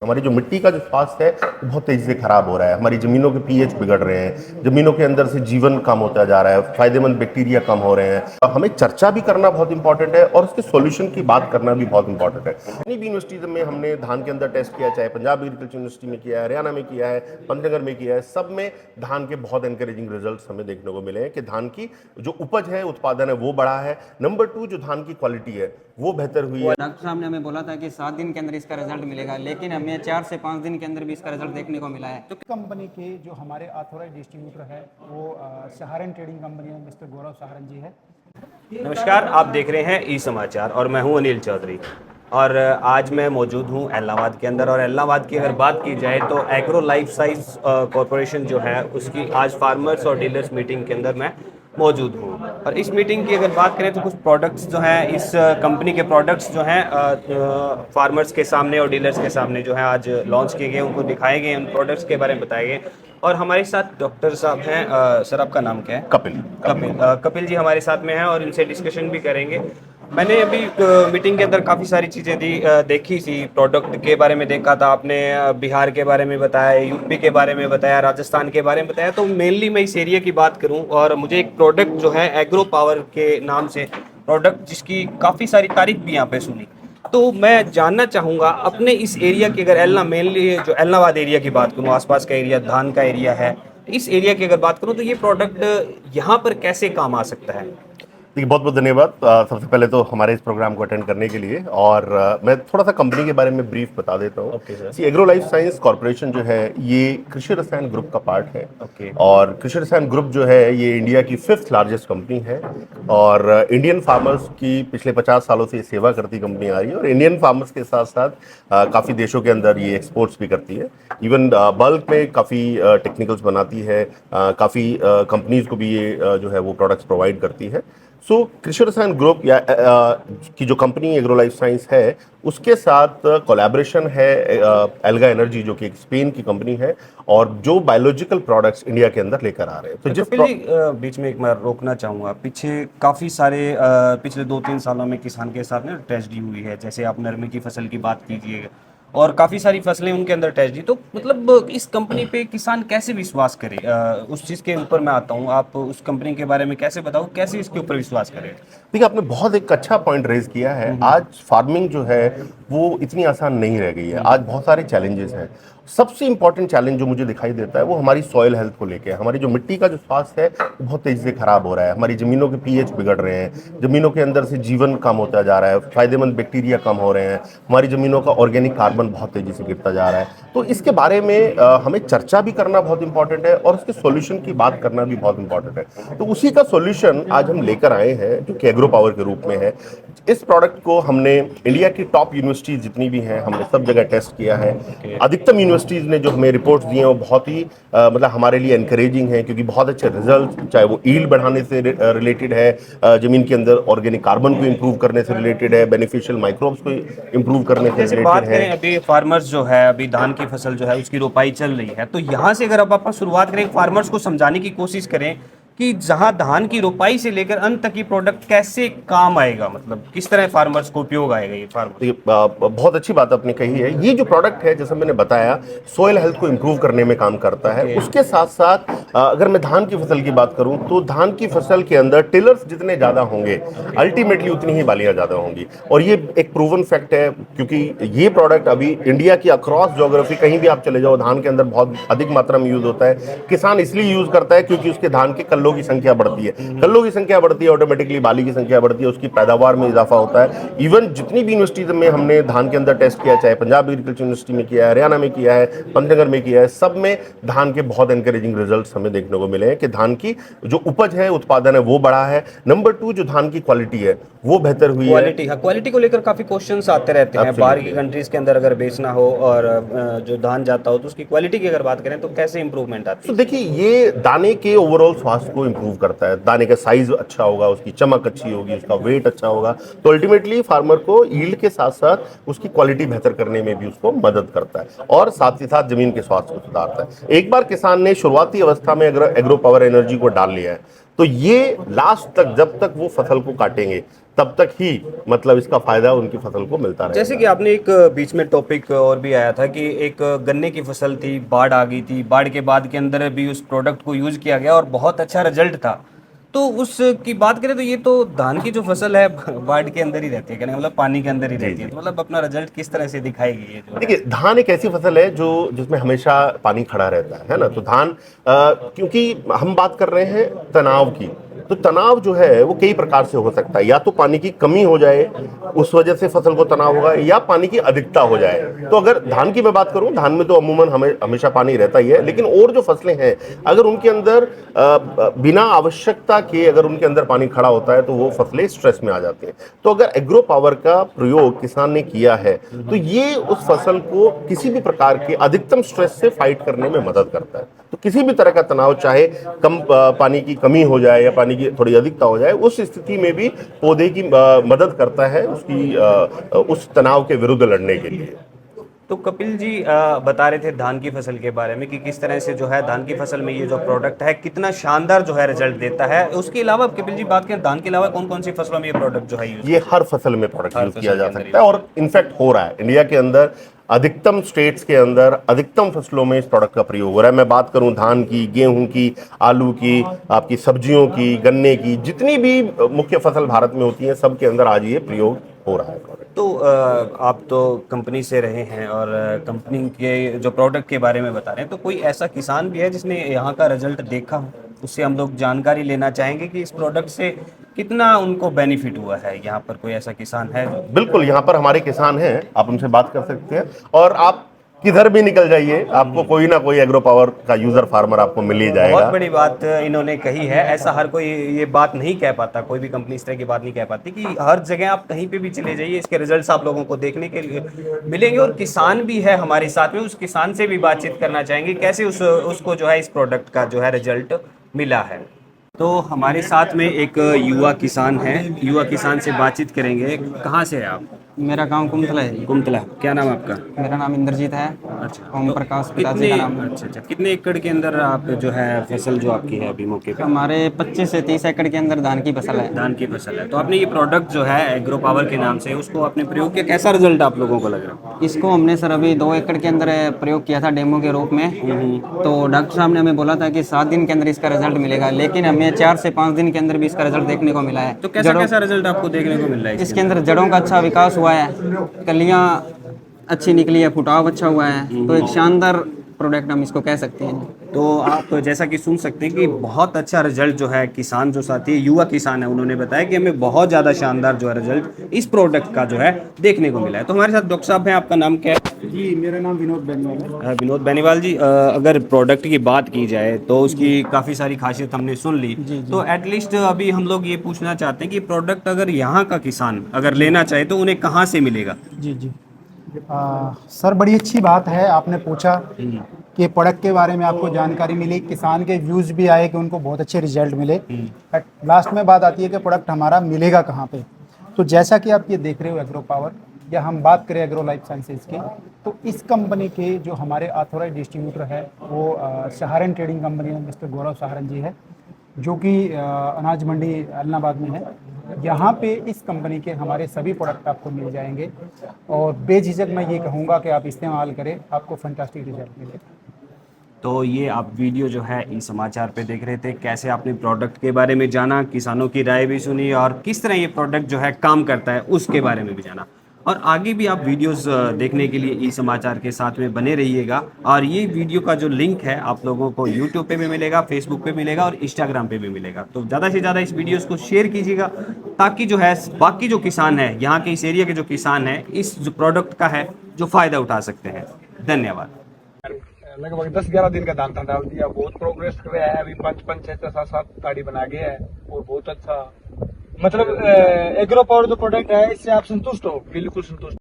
हमारी जो मिट्टी का जो स्वास्थ्य है वो बहुत तेजी से खराब हो रहा है। हमारी ज़मीनों के पीएच बिगड़ रहे हैं, ज़मीनों के अंदर से जीवन कम होता जा रहा है, फायदेमंद बैक्टीरिया कम हो रहे हैं। हमें चर्चा भी करना बहुत इंपॉर्टेंट है और उसके सॉल्यूशन की बात करना भी बहुत इंपॉर्टेंट है। जितनी भी यूनिवर्सिटीज में हमने धान के अंदर टेस्ट किया, चाहे पंजाब एग्रीकल्चर यूनिवर्सिटी में किया है, हरियाणा में किया है, पंतनगर में किया है, सब में धान के बहुत एनकरेजिंग रिजल्ट हमें देखने को मिले हैं कि धान की जो उपज है, उत्पादन है, वो बढ़ा है। नंबर 2, जो धान की क्वालिटी है वो बेहतर हुई है। डॉक्टर साहब ने हमें बोला था कि 7 दिन के अंदर इसका रिजल्ट मिलेगा, लेकिन हमें 4 से 5 दिन के अंदर भी इसका रिजल्ट देखने को मिला है। तो कंपनी के जो हमारे ऑथोराइज डिस्ट्रीब्यूटर है वो सहारन ट्रेडिंग कंपनी में मिस्टर गौरव सहारन जी है। नमस्कार, आप देख रहे हैं ई समाचार और मैं हूं अनिल चौधरी। और आज मैं मौजूद हूं एलनाबाद के अंदर। और एलनाबाद की अगर बात की जाए तो एग्रो लाइफ साइंस कॉरपोरेशन जो है उसकी आज फार्मर्स और डीलर्स मीटिंग के अंदर मैं मौजूद हूं। और इस मीटिंग की अगर बात करें तो कुछ प्रोडक्ट्स जो हैं, इस कंपनी के प्रोडक्ट्स जो हैं फार्मर्स के सामने और डीलर्स के सामने जो है आज लॉन्च किए गए, उनको दिखाए गए, उन प्रोडक्ट्स के बारे में बताए गए। और हमारे साथ डॉक्टर साहब हैं। सर, आपका नाम क्या है? कपिल जी हमारे साथ में हैं और इनसे डिस्कशन भी करेंगे। मैंने अभी मीटिंग के अंदर काफ़ी सारी चीज़ें देखी थी। प्रोडक्ट के बारे में देखा था आपने, बिहार के बारे में बताया, यूपी के बारे में बताया, राजस्थान के बारे में बताया। तो मेनली मैं इस एरिया की बात करूं और मुझे एक प्रोडक्ट जो है एग्रो पावर के नाम से प्रोडक्ट, जिसकी काफ़ी सारी तारीफ भी यहाँ पे सुनी, तो मैं जानना चाहूँगा अपने इस एरिया की, अगर मेनली जो एलनाबाद एरिया की बात करूँ, आसपास का एरिया धान का एरिया है, इस एरिया की अगर बात करूँ तो ये प्रोडक्ट यहाँ पर कैसे काम आ सकता है? देखिए, बहुत बहुत धन्यवाद सबसे पहले तो हमारे इस प्रोग्राम को अटेंड करने के लिए। और मैं थोड़ा सा कंपनी के बारे में ब्रीफ बता देता हूँ। सी एग्रो लाइफ साइंस कॉर्पोरेशन जो है ये कृषि रसायन ग्रुप का पार्ट है। और कृषि रसायन ग्रुप जो है ये इंडिया की 5th लार्जेस्ट कंपनी है और इंडियन फार्मर्स की पिछले 50 सालों से सेवा करती कंपनी आ रही है। और इंडियन फार्मर्स के साथ साथ काफ़ी देशों के अंदर ये एक्सपोर्ट्स भी करती है। इवन बल्क में काफ़ी टेक्निकल्स बनाती है, काफ़ी कंपनीज को भी ये जो है वो प्रोडक्ट्स प्रोवाइड करती है। सो कृषि रसायन ग्रुप या की जो कंपनी एग्रो लाइफ साइंस है उसके साथ कोलैबोरेशन है एल्गा एनर्जी, जो कि एक स्पेन की कंपनी है और जो बायोलॉजिकल प्रोडक्ट्स इंडिया के अंदर लेकर आ रहे हैं। तो बीच में एक मैं रोकना चाहूँगा। पीछे काफ़ी सारे पिछले 2-3 सालों में किसान के साथ ना ट्रेजेडी हुई है। जैसे आप नरमे की फसल की बात कीजिए और काफ़ी सारी फसलें उनके अंदर ट्रेजेडी। तो मतलब इस कंपनी पे किसान कैसे विश्वास करे? उस चीज़ के ऊपर मैं आता हूँ। आप उस कंपनी के बारे में कैसे बताओ, कैसे इसके ऊपर विश्वास करें? देखिए, आपने बहुत एक अच्छा पॉइंट रेज किया है। आज फार्मिंग जो है वो इतनी आसान नहीं रह गई है। आज बहुत सारे चैलेंजेस हैं। सबसे इंपॉर्टेंट चैलेंज जो मुझे दिखाई देता है वो हमारी सॉइल हेल्थ को लेके है। हमारी जो मिट्टी का जो स्वास्थ्य है वो बहुत तेजी से खराब हो रहा है। हमारी ज़मीनों के पीएच बिगड़ रहे हैं, ज़मीनों के अंदर से जीवन कम होता जा रहा है, फायदेमंद बैक्टीरिया कम हो रहे हैं, हमारी ज़मीनों का ऑर्गेनिक कार्बन बहुत तेजी से गिरता जा रहा है। तो इसके बारे में हमें चर्चा भी करना बहुत इंपॉर्टेंट है और उसके सॉल्यूशन की बात करना भी बहुत इंपॉर्टेंट है। तो उसी का सॉल्यूशन आज हम लेकर आए हैं जो कि एग्रो पावर के रूप में है। इस प्रोडक्ट को हमने इंडिया की टॉप यूनिवर्सिटीज जितनी भी हैं हमने सब जगह टेस्ट किया है। अधिकतम यूनिवर्सिटीज ने जो हमें रिपोर्ट्स दी हैं वो बहुत ही मतलब हमारे लिए एनकरेजिंग है, क्योंकि बहुत अच्छे रिजल्ट, चाहे वो ईल्ड बढ़ाने से रिलेटेड है, जमीन के अंदर ऑर्गेनिक कार्बन को इंप्रूव करने से रिलेटेड है, बेनिफिशियल माइक्रोब्स को इंप्रूव करने से रिलेटेड है। अभी फार्मर्स जो है, अभी धान की फसल जो है उसकी रोपाई चल रही है, तो यहाँ से अगर आप शुरुआत करें, फार्मर्स को समझाने की कोशिश करें कि जहां धान की रोपाई से लेकर अंत तक की प्रोडक्ट कैसे काम आएगा, मतलब किस तरह फार्मर्स को उपयोग आएगा ये फार्मर। बहुत अच्छी बात आपने कही है। ये जो प्रोडक्ट है, जैसे मैंने बताया, सॉइल हेल्थ को इंप्रूव करने में काम करता है। उसके साथ साथ अगर मैं धान की फसल की बात करूं तो धान की फसल के अंदर टिलर्स जितने ज्यादा होंगे अल्टीमेटली उतनी ही बालियां ज्यादा होंगी। और ये एक प्रूवन फैक्ट है, क्योंकि ये प्रोडक्ट अभी इंडिया की अक्रॉस ज्योग्राफी कहीं भी आप चले जाओ धान के अंदर बहुत अधिक मात्रा में यूज होता है। किसान इसलिए यूज करता है क्योंकि उसके धान के कल्लों की संख्या बढ़ती है। कल्लों की संख्या बढ़ती है, ऑटोमेटिकली बाली की संख्या बढ़ती है, उसकी पैदावार में इजाफा होता है। इवन जितनी भी यूनिवर्सिटीज में हमने धान के अंदर टेस्ट किया, चाहे पंजाब एग्रीकल्चर यूनिवर्सिटी में किया है, हरियाणा में किया है, पंतनगर में किया है, सब में धान के बहुत एनकरेजिंग रिजल्ट्स हमें देखने को मिले हैं कि धान की जो उपज है, उत्पादन है, वो बढ़ा है। नंबर 2, जो धान की क्वालिटी है वो बेहतर हुई है। क्वालिटी को लेकर काफी क्वेश्चंस आते रहते हैं। बाहर की कंट्रीज के अंदर अगर बेचना हो और जो धान जाता हो तो उसकी क्वालिटी की अगर बात करें तो कैसे इंप्रूवमेंट आती है? तो देखिए, ये दाने के ओवरऑल स्वास्थ्य को इंप्रूव करता है। दाने का साइज अच्छा होगा, उसकी चमक अच्छी होगी, उसका वेट अच्छा होगा, तो अल्टीमेटली फार्मर को यील्ड के साथ साथ उसकी क्वालिटी बेहतर करने में भी उसको मदद करता है और साथ ही साथ जमीन के स्वास्थ्य को सुधारता है। एक बार किसान ने शुरुआती अवस्था में एग्रो पावर एनर्जी को डाल लिया है तो ये लास्ट तक, जब तक वो फसल को काटेंगे तब तक ही मतलब इसका फायदा उनकी फसल को मिलता रहेगा। जैसे कि आपने एक बीच में टॉपिक और भी आया था कि एक गन्ने की फसल थी, बाढ़ आ गई थी, बाढ़ के बाद के अंदर भी उस प्रोडक्ट को यूज किया गया और बहुत अच्छा रिजल्ट था। तो उसकी बात करें तो ये तो धान की जो फसल है बाढ़ के अंदर ही रहती है, कहने का मतलब पानी के अंदर ही रहती है, तो मतलब अपना रिजल्ट किस तरह से दिखाएगी ये जो है? देखिए, धान एक ऐसी फसल है जो जिसमें हमेशा पानी खड़ा रहता है ना। तो धान क्योंकि हम बात कर रहे हैं तनाव की, तो तनाव जो है वो कई प्रकार से हो सकता है। या तो पानी की कमी हो जाए, उस वजह से फसल को तनाव होगा, या पानी की अधिकता हो जाए। तो अगर धान की मैं बात करूं, धान में तो अमूमन हमेशा पानी रहता ही है, लेकिन और जो फसलें हैं अगर उनके अंदर बिना आवश्यकता के अगर उनके अंदर पानी खड़ा होता है तो वो फसलें स्ट्रेस में आ जाती हैं। तो अगर एग्रो पावर का प्रयोग किसान ने किया है तो ये उस फसल को किसी भी प्रकार के अधिकतम स्ट्रेस से फाइट करने में मदद करता है। तो किसी भी तरह का तनाव, चाहे कम पानी की कमी हो जाए या पानी की थोड़ी अधिकता हो जाए, उस स्थिति में भी पौधे की मदद करता है उसकी उस तनाव के विरुद्ध लड़ने के लिए। तो कपिल जी बता रहे थे धान की फसल के बारे में कि किस तरह से जो है धान की फसल में ये जो प्रोडक्ट है कितना शानदार जो है रिजल्ट देता है। उसके अलावा कपिल जी बात करें धान के अलावा कौन कौन सी फसलों में ये प्रोडक्ट जो है यूज? ये हर फसल में प्रोडक्ट हर यूज फसल किया के जा अंदर सकता है और इनफैक्ट हो रहा है। इंडिया के अंदर अधिकतम स्टेट्स के अंदर अधिकतम फसलों में इस प्रोडक्ट का प्रयोग हो रहा है। मैं बात करूं धान की, गेहूं की, आलू की, आपकी सब्जियों की, गन्ने की, जितनी भी मुख्य फसल भारत में होती है सबके अंदर आज ये प्रयोग हो रहा है प्रोडक्ट। तो आप तो कंपनी से रहे हैं और कंपनी के जो प्रोडक्ट के बारे में बता रहे हैं, तो कोई ऐसा किसान भी है जिसने यहाँ का रिजल्ट देखा हो? उससे हम लोग जानकारी लेना चाहेंगे कि इस प्रोडक्ट से कितना उनको बेनिफिट हुआ है। यहाँ पर कोई ऐसा किसान है? बिल्कुल, यहाँ पर हमारे किसान हैं, आप उनसे बात कर सकते हैं। और आप किधर भी निकल जाइए, आपको कोई ना कोई एग्रो पावर का यूजर फार्मर आपको मिल ही जाएगा। बहुत बड़ी बात इन्होंने कही है। ऐसा हर कोई ये बात नहीं कह पाता, कोई भी कंपनी इस तरह की बात नहीं कह पाती कि हर जगह आप कहीं पे भी चले जाइए इसके रिजल्ट्स आप लोगों को देखने के लिए मिलेंगे। और किसान भी है हमारे साथ में, उस किसान से भी बातचीत करना चाहेंगे कैसे उसको जो है इस प्रोडक्ट का जो है रिजल्ट मिला है। तो हमारे साथ में एक युवा किसान है, युवा किसान से बातचीत करेंगे। कहाँ से है आप? मेरा गांव कुमतला है जी। कुमतला। क्या नाम आपका? मेरा नाम इंद्रजीत है। अच्छा। ओम प्रकाश पिताजी का नाम है। अच्छा, कितने एकड़ के अंदर आप जो है फसल जो आपकी है अभी मौके पे? हमारे 25 से 30 एकड़ के अंदर धान की फसल है। धान की फसल है। तो आपने ये प्रोडक्ट जो है एग्रो पावर के नाम से उसको आपने प्रयोग किया, कैसा रिजल्ट आप लोगों को लग रहा है? इसको हमने सर अभी 2 एकड़ के अंदर प्रयोग किया था डेमो के रूप में। तो डॉक्टर साहब ने हमें बोला था कि 7 दिन के अंदर इसका रिजल्ट मिलेगा, लेकिन हमें 4 से 5 दिन के अंदर भी इसका रिजल्ट देखने को मिला है। तो कैसा रिजल्ट आपको देखने को मिल रहा है? इसके अंदर जड़ों का अच्छा विकास हुआ है, कलियां अच्छी निकली है, फुटाव अच्छा हुआ है। तो एक शानदार प्रोडक्ट हम इसको कह सकते हैं। तो आप जैसा कि सुन सकते हैं कि बहुत अच्छा रिजल्ट जो है किसान जो साथी युवा किसान है उन्होंने बताया कि हमें बहुत ज़्यादा शानदार जो है रिजल्ट इस प्रोडक्ट का जो है देखने को मिला है। तो हमारे साथ डॉक्टर साहब हैं, आपका नाम क्या है? जी, मेरा नाम विनोद बेनीवाल है। विनोद बेनीवाल जी, अगर प्रोडक्ट की बात की जाए तो उसकी काफ़ी सारी खासियत हमने सुन ली। तो एटलीस्ट अभी हम लोग ये पूछना चाहते हैं कि प्रोडक्ट अगर यहाँ का किसान अगर लेना चाहे तो उन्हें कहाँ से मिलेगा? जी जी सर, बड़ी अच्छी बात है आपने पूछा कि प्रोडक्ट के बारे में आपको जानकारी मिली, किसान के व्यूज़ भी आए कि उनको बहुत अच्छे रिजल्ट मिले। बट लास्ट में बात आती है कि प्रोडक्ट हमारा मिलेगा कहाँ पे। तो जैसा कि आप ये देख रहे हो एग्रो पावर, या हम बात करें एग्रो लाइफ साइंसेज की, तो इस कंपनी के जो हमारे ऑथोराइज डिस्ट्रीब्यूटर है वो सहारन ट्रेडिंग कंपनी में मिस्टर गौरव सहारन जी है, जो कि अनाज मंडी अलनाबाद में है। यहाँ पे इस कंपनी के हमारे सभी प्रोडक्ट आपको मिल जाएंगे और बेझिझक मैं ये कहूँगा कि आप इस्तेमाल करें, आपको फैंटास्टिक रिजल्ट मिलेगा। तो ये आप वीडियो जो है ई समाचार पे देख रहे थे, कैसे आपने प्रोडक्ट के बारे में जाना, किसानों की राय भी सुनी और किस तरह ये प्रोडक्ट जो है काम करता है उसके बारे में भी जाना। और आगे भी आप वीडियोस देखने के लिए ई समाचार के साथ में बने रहिएगा। और ये वीडियो का जो लिंक है आप लोगों को यूट्यूब पे भी मिलेगा, फेसबुक पे मिलेगा और इंस्टाग्राम पे भी मिलेगा। तो ज़्यादा से ज़्यादा इस वीडियोस को शेयर कीजिएगा ताकि जो है बाकी जो किसान है, यहाँ के इस एरिया के जो किसान है, इस जो प्रोडक्ट का है जो फ़ायदा उठा सकते हैं। धन्यवाद। लगभग 10-11 दिन का दाना डाल दिया, बहुत प्रोग्रेस कर रहा है। अभी 5-5, 6-7 गाड़ी बना गया है और बहुत अच्छा, मतलब एग्रो पावर जो प्रोडक्ट है इससे आप संतुष्ट हो? बिल्कुल संतुष्ट।